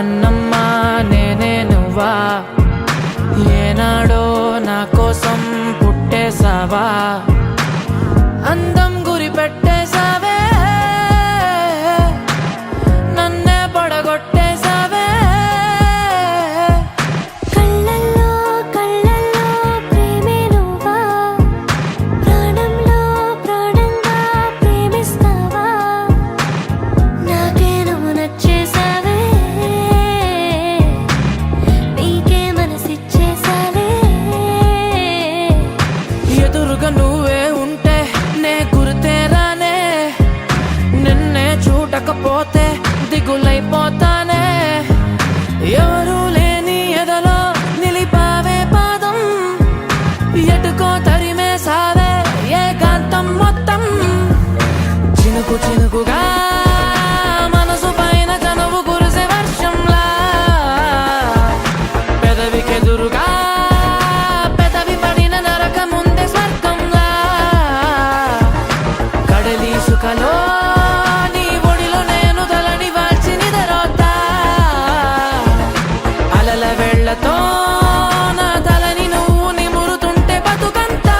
కన్నమ్మా నేనే నువ్వా, ఏనాడో నా కోసం పుట్టేసావా, అందం గురి పెట్టేసావే, నన్నే పడగొట్టేసావే. కళ్ళల్లో కళ్ళల్లో ప్రేమే నువ్వా, ప్రాణంలో ప్రాణంగా ప్రేమిస్తావా, నాకే నువ్వు నచ్చేసావే, నీకే మనసిచ్చేసావే. ఎదురుగా నువ్వే ఉంటే నే గుర్తేరానే, నిన్నే చూడకపోతే దిగులైపోతానే. ఎవరు లేని ఎదలో నిలిపావే పాదం, ఎటుకో తరిమేసావే ఏకాంతం మొత్తం. చినుకు చినుకుగా మనసు పైన చనువు కురిసే వర్షంలా, పెదవికెదురుగా పెదవి పడిన నరక ముందే స్వర్గంలా. కడలి సుఖలో నీ ఒడిలో నేను తలని వాల్చి నిదరోతా, అలల వెళ్ళతో నా తలని నువ్వు నిమురుతుంటే బతుకంతా.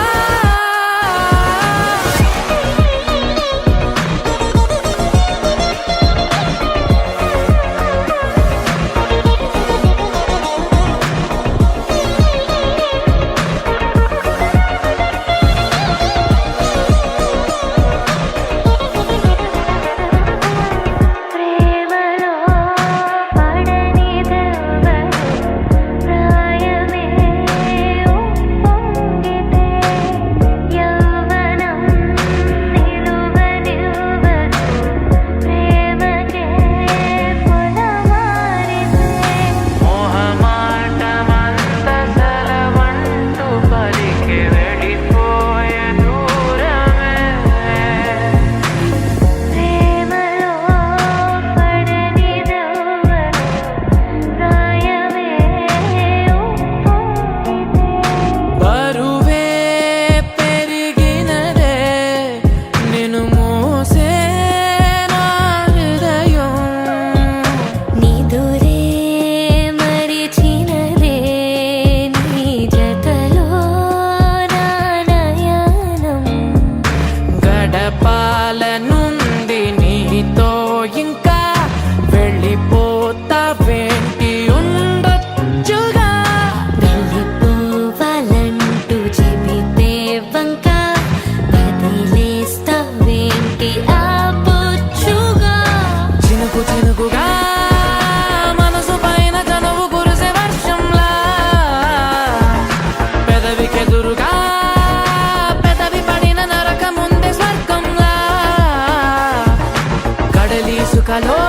ప్రేమలో పడనిదెవ్వరు, ప్రాయమే ఉప్పొంగితే, యవ్వనం నిలువనివ్వదు, ప్రేమకే పొలమారితే. మోహమాటమంత సెలవంటూ పలికి వెళ్ళిపోయే దూరమే. ప్రేమలో పడనిదెవ్వరు, ప్రాయమే ఉప్పొంగితే. బరువే పెరిగినదే నిన్ను మోసే నా హృదయం, నిదురే మరిచినదే నీ జతలో నా నయనం. గడపాలనుంది నీతో ఇంకా, వెళ్ళిపోతావేంటి ఉండొచ్చుగా. వెళ్ళిపోవాలంటూ చెబితే వంక, వదిలేస్తావేంటి ఆపొచ్చుగా. చినుకు చినుకుగా మనసు పైన చనువు కురిసే వర్షంలా, పెదవికెదురుగా పెదవి పడిన నరక ముందే స్వర్గంలా. కడలి సుఖలో